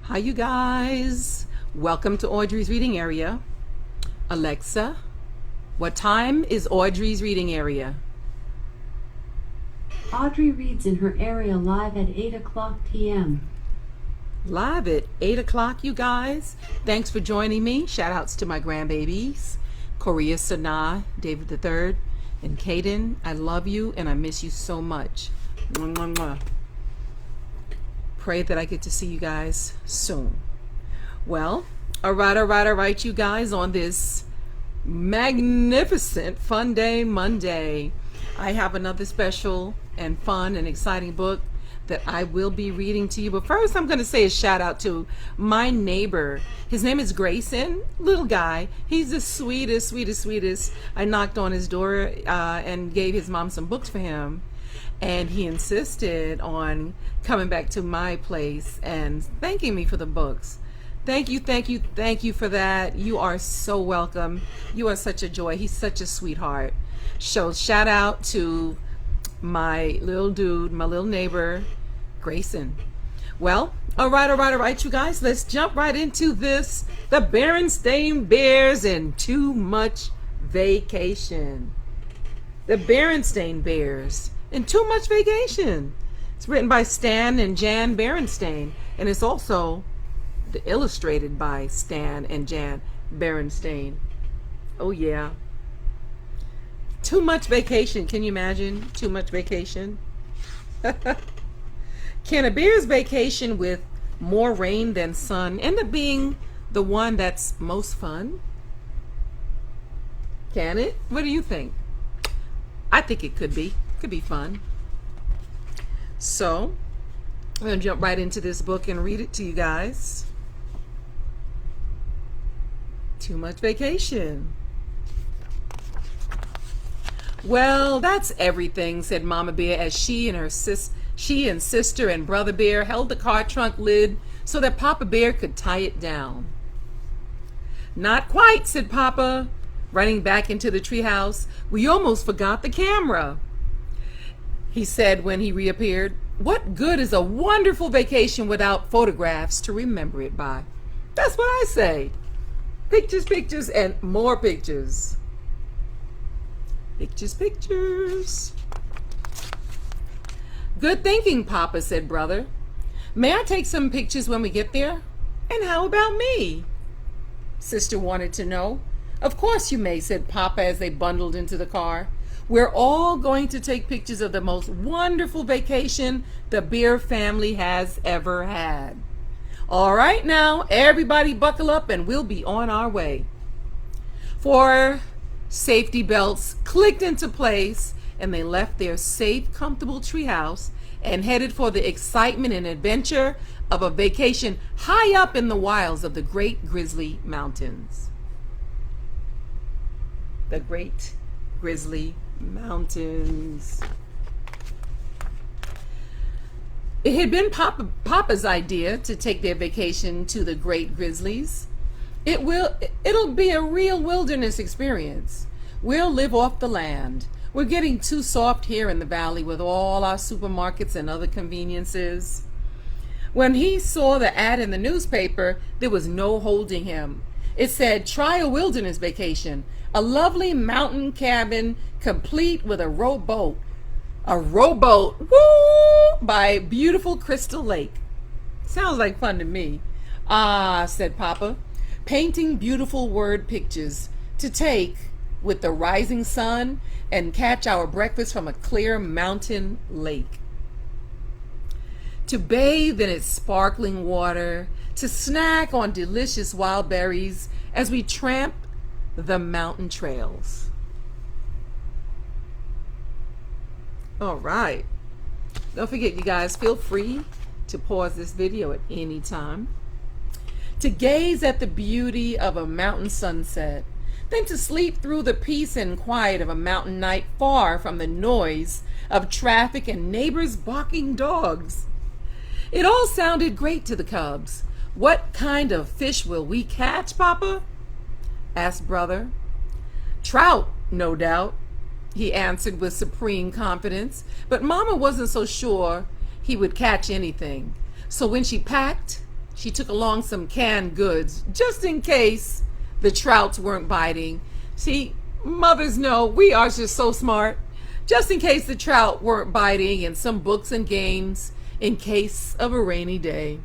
Hi, you guys. Welcome to Audrey's reading area. Alexa, what time is Audrey's reading area? Audrey Reads in her area live at 8 o'clock p.m. Live at 8 o'clock, you guys. Thanks for joining me. Shout outs to my grandbabies, Korea Sanaa, David III, and Kaden. I love you and I miss you so much. Mwah, mwah, mwah. Pray that I get to see you guys soon. Well, all right, you guys, on this magnificent fun day Monday, I have another special and fun and exciting book that I will be reading to you. But first, I'm going to say a shout out to my neighbor. His name is Grayson, little guy. He's the sweetest. I knocked on his door and gave his mom some books for him. And he insisted on coming back to my place and thanking me for the books. Thank you for that. You are so welcome. You are such a joy. He's such a sweetheart. So shout out to my little dude, my little neighbor, Grayson. Well, all right, you guys. Let's jump right into this. The Berenstain Bears and Too Much Vacation. The Berenstain Bears and Too Much Vacation. It's written by Stan and Jan Berenstain, and it's also illustrated by Stan and Jan Berenstain. Oh yeah. Too much vacation. Can you imagine? Too much vacation. Can a bear's vacation with more rain than sun end up being the one that's most fun? Can it? What do you think? I think it could be. Could be fun. So, I'm going to jump right into this book and read it to you guys. Too Much Vacation. Well, that's everything, said Mama Bear as she and sister and Brother Bear held the car trunk lid so that Papa Bear could tie it down. Not quite, said Papa, running back into the treehouse. We almost forgot the camera, he said when he reappeared. What good is a wonderful vacation without photographs to remember it by? That's what I say. Pictures, and more pictures. Pictures. Good thinking, Papa, said Brother. May I take some pictures when we get there? And how about me? Sister wanted to know. Of course you may, said Papa as they bundled into the car. We're all going to take pictures of the most wonderful vacation the Bear family has ever had. All right now, everybody buckle up and we'll be on our way. 4 safety belts clicked into place and they left their safe, comfortable treehouse and headed for the excitement and adventure of a vacation high up in the wilds of the Great Grizzly Mountains. The Great Grizzly Mountains. It had been Papa's idea to take their vacation to the Great Grizzlies. It'll be a real wilderness experience. We'll live off the land. We're getting too soft here in the valley with all our supermarkets and other conveniences. When he saw the ad in the newspaper, there was no holding him. It said, try a wilderness vacation. A lovely mountain cabin complete with a rowboat. A rowboat, woo, by beautiful Crystal Lake. Sounds like fun to me. Ah, said Papa, painting beautiful word pictures to take with the rising sun and catch our breakfast from a clear mountain lake. To bathe in its sparkling water, to snack on delicious wild berries as we tramp the mountain trails. All right. Don't forget, you guys, feel free to pause this video at any time. To gaze at the beauty of a mountain sunset, then to sleep through the peace and quiet of a mountain night far from the noise of traffic and neighbors barking dogs. It all sounded great to the cubs. What kind of fish will we catch, Papa? Asked Brother. Trout, no doubt, he answered with supreme confidence, but Mama wasn't so sure he would catch anything. So when she packed, She took along some canned goods, just in case the trouts weren't biting. See, mothers know we are just so smart. Just in case the trout weren't biting, and some books and games in case of a rainy day.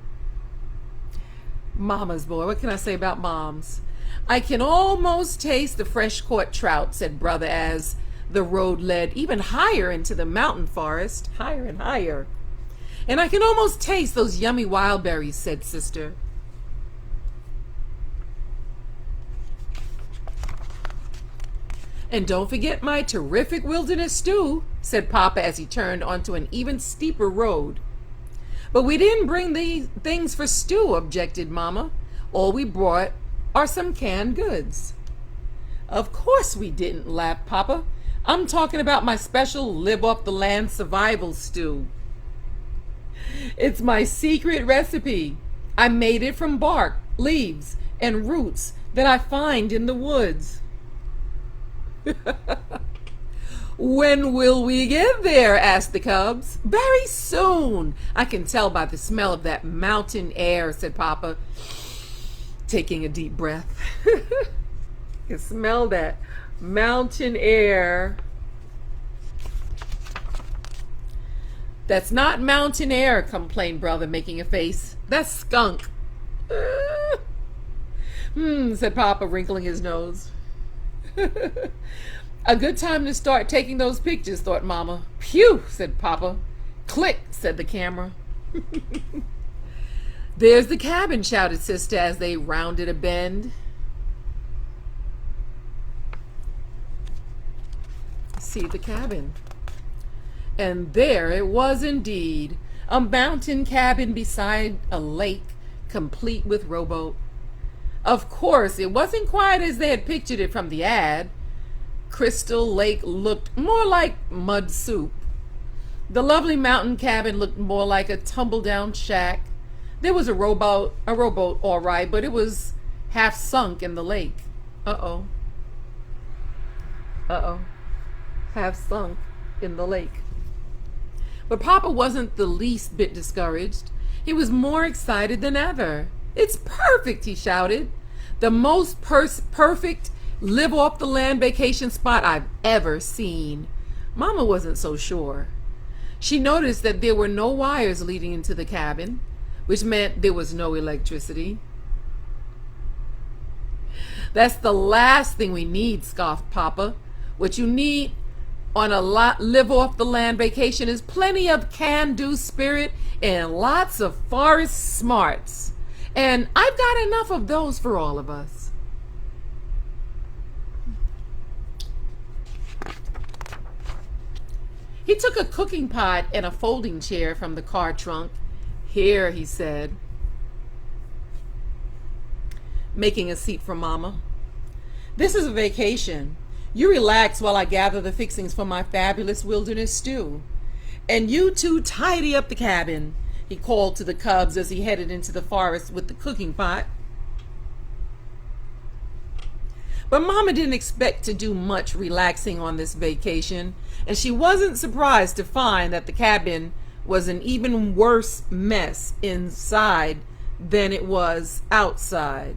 Mama's boy, what can I say about moms? I can almost taste the fresh caught trout, said brother, as the road led even higher into the mountain forest, higher and higher. And I can almost taste those yummy wild berries, said sister. And don't forget my terrific wilderness stew, said Papa as he turned onto an even steeper road. But we didn't bring these things for stew, objected Mama. All we brought are some canned goods. Of course we didn't, laughed Papa. I'm talking about my special live-off-the-land survival stew. It's my secret recipe. I made it from bark, leaves, and roots that I find in the woods. When will we get there? Asked the cubs. Very soon. I can tell by the smell of that mountain air, said Papa, taking a deep breath. You can smell that mountain air. That's not mountain air, complained brother, making a face. That's skunk. Said Papa, wrinkling his nose. A good time to start taking those pictures, thought Mama. Phew, said Papa. Click, said the camera. There's the cabin, shouted Sister as they rounded a bend. See the cabin. And there it was indeed, a mountain cabin beside a lake, complete with rowboat. Of course, it wasn't quite as they had pictured it from the ad. Crystal Lake looked more like mud soup. The lovely mountain cabin looked more like a tumble-down shack. There was a rowboat all right, but it was half sunk in the lake. Uh-oh. Half sunk in the lake. But Papa wasn't the least bit discouraged. He was more excited than ever. It's perfect, he shouted. The most perfect live-off-the-land vacation spot I've ever seen. Mama wasn't so sure. She noticed that there were no wires leading into the cabin, which meant there was no electricity. That's the last thing we need, scoffed Papa. What you need on a live-off-the-land vacation is plenty of can-do spirit and lots of forest smarts. And I've got enough of those for all of us. He took a cooking pot and a folding chair from the car trunk. Here, he said, making a seat for Mama. This is a vacation. You relax while I gather the fixings for my fabulous wilderness stew. And you two tidy up the cabin, he called to the cubs as he headed into the forest with the cooking pot. But Mama didn't expect to do much relaxing on this vacation, and she wasn't surprised to find that the cabin was an even worse mess inside than it was outside.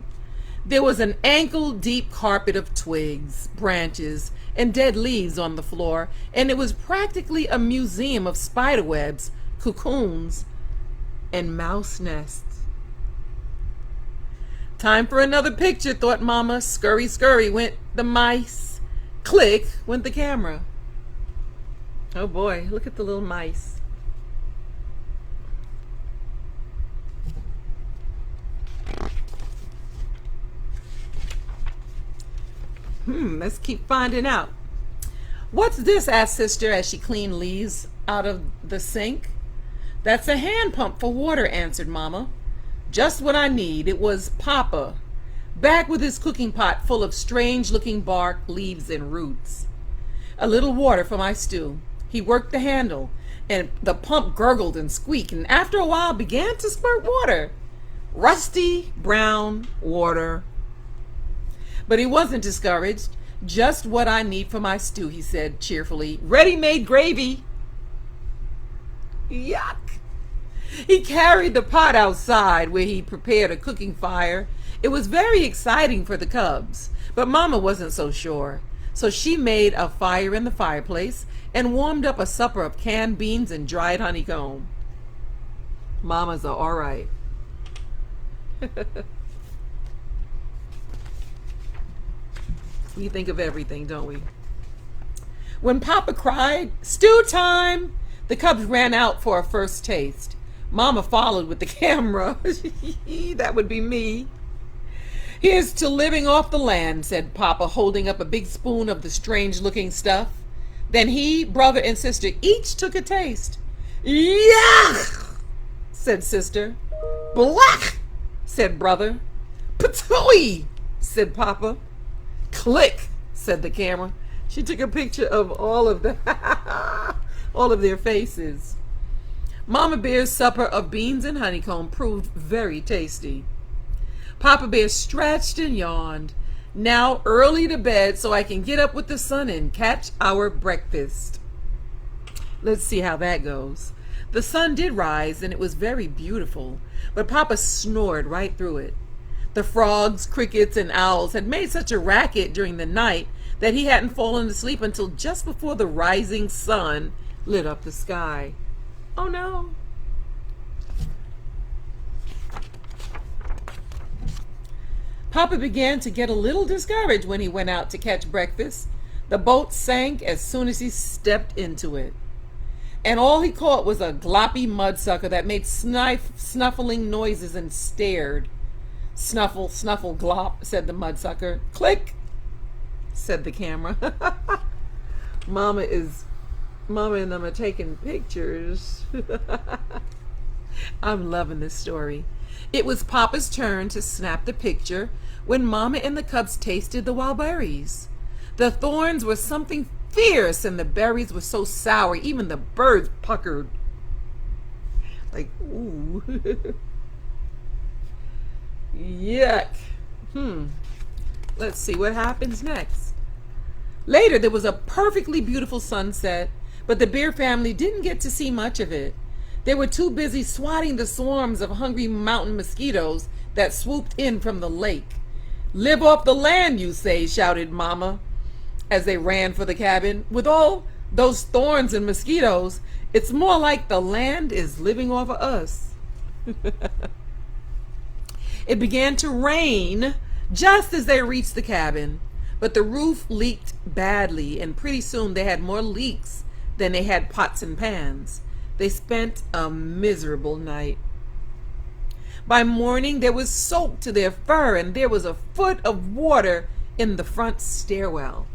There was an ankle-deep carpet of twigs, branches, and dead leaves on the floor, and it was practically a museum of spiderwebs, cocoons, and mouse nests. Time for another picture, thought Mama. Scurry, scurry went the mice. Click went the camera. Oh boy, look at the little mice. Let's keep finding out. What's this? Asked Sister as she cleaned leaves out of the sink. That's a hand pump for water, answered Mama. Just what I need. It was Papa, back with his cooking pot full of strange-looking bark, leaves, and roots. A little water for my stew. He worked the handle, and the pump gurgled and squeaked, and after a while began to squirt water. Rusty brown water. But he wasn't discouraged. Just what I need for my stew, he said cheerfully. Ready-made gravy. Yuck. He carried the pot outside where he prepared a cooking fire. It was very exciting for the cubs, but Mama wasn't so sure. So she made a fire in the fireplace and warmed up a supper of canned beans and dried honeycomb. Mamas are all right. We think of everything, don't we? When Papa cried, "Stew time!" the cubs ran out for a first taste. Mama followed with the camera. That would be me. "Here's to living off the land," said Papa, holding up a big spoon of the strange-looking stuff. Then he, brother, and sister each took a taste. "Yuck!" said sister. "Black!" said brother. "Patooey!" said Papa. "Click!" said the camera. She took a picture of all of their faces. Mama Bear's supper of beans and honeycomb proved very tasty. Papa Bear stretched and yawned. "Now early to bed so I can get up with the sun and catch our breakfast." Let's see how that goes. The sun did rise and it was very beautiful, but Papa snored right through it. The frogs, crickets, and owls had made such a racket during the night that he hadn't fallen asleep until just before the rising sun lit up the sky. Oh no. Papa began to get a little discouraged when he went out to catch breakfast. The boat sank as soon as he stepped into it. And all he caught was a gloppy mudsucker that made snuffling noises and stared. "Snuffle, snuffle, glop," said the mudsucker. "Click," said the camera. Mama and them are taking pictures. I'm loving this story. It was Papa's turn to snap the picture when Mama and the cubs tasted the wild berries. The thorns were something fierce and the berries were so sour even the birds puckered. Like, ooh. Yuck. Let's see what happens next. Later, there was a perfectly beautiful sunset, but the Bear family didn't get to see much of it. They were too busy swatting the swarms of hungry mountain mosquitoes that swooped in from the lake. "Live off the land, you say," shouted Mama as they ran for the cabin. "With all those thorns and mosquitoes, it's more like the land is living off of us." It began to rain just as they reached the cabin, but the roof leaked badly, and pretty soon they had more leaks than they had pots and pans. They spent a miserable night. By morning, they were soaked to their fur, and there was a foot of water in the front stairwell.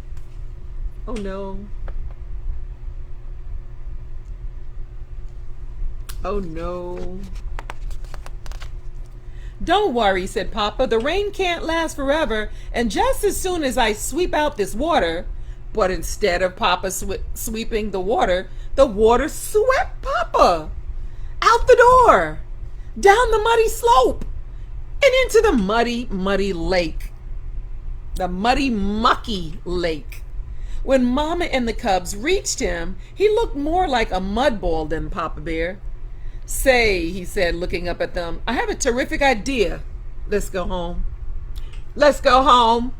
Oh no. Oh no. "Don't worry," said Papa. "The rain can't last forever, and just as soon as I sweep out this water," but instead of Papa sweeping the water swept Papa out the door, down the muddy slope, and into the muddy, muddy lake. The muddy, mucky lake. When Mama and the cubs reached him, he looked more like a mud ball than Papa Bear. "Say," he said, looking up at them, "I have a terrific idea. Let's go home." "Let's go home."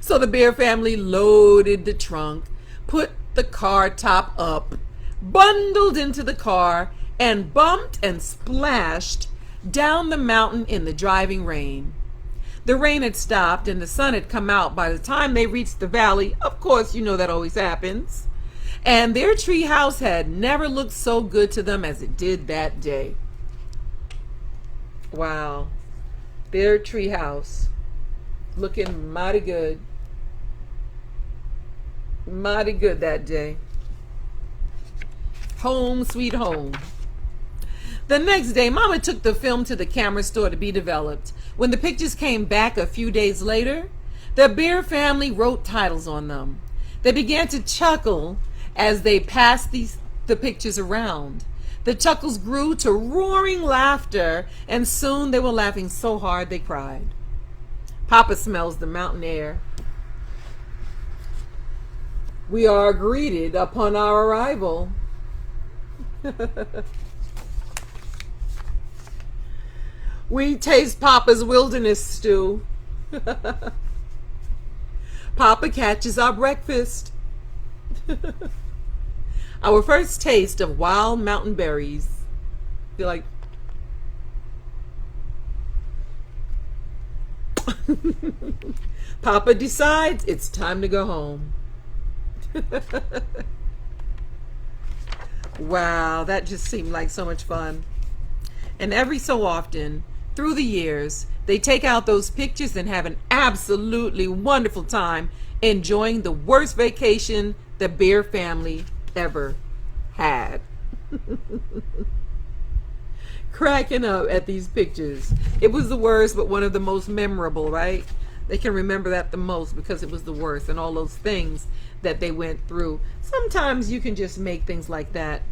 So the Bear family loaded the trunk, put the car top up, bundled into the car, and bumped and splashed down the mountain in the driving rain. The rain had stopped and the sun had come out by the time they reached the valley. Of course, you know that always happens. And their tree house had never looked so good to them as it did that day. Wow. Their tree house looking mighty good. Mighty good that day. Home sweet home. The next day, Mama took the film to the camera store to be developed. When the pictures came back a few days later, the Bear family wrote titles on them. They began to chuckle as they passed the pictures around. The chuckles grew to roaring laughter, and soon they were laughing so hard they cried. Papa smells the mountain air. "We are greeted upon our arrival." We taste Papa's wilderness stew. Papa catches our breakfast. Our first taste of wild mountain berries. Feel like Papa decides it's time to go home. Wow, that just seemed like so much fun. And every so often, through the years, they take out those pictures and have an absolutely wonderful time enjoying the worst vacation the Bear family ever had. Cracking up at these pictures. It was the worst, but one of the most memorable, right? They can remember that the most because it was the worst, and all those things that they went through. Sometimes you can just make things like that.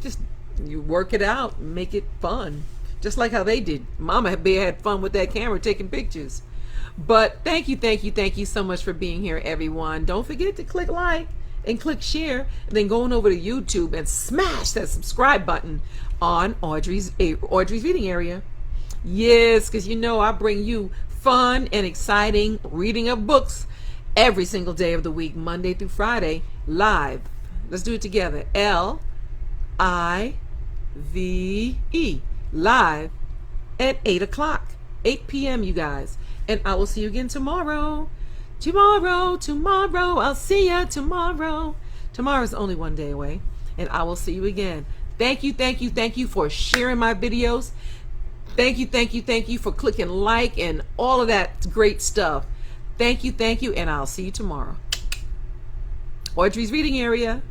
Just you work it out, make it fun. Just like how they did. Mama Bear had fun with that camera taking pictures. But thank you so much for being here, everyone. Don't forget to click like and click share, and then go on over to YouTube and smash that subscribe button on Audrey's Reading Area. Yes, because you know I bring you fun and exciting reading of books every single day of the week, Monday through Friday, live. Let's do it together. L-I-V-E, live at 8 o'clock, 8 p.m., you guys. And I will see you again tomorrow. Tomorrow, I'll see ya tomorrow. Tomorrow's only one day away, and I will see you again. Thank you for sharing my videos. Thank you for clicking like and all of that great stuff. Thank you, and I'll see you tomorrow. Audrey's Reading Area.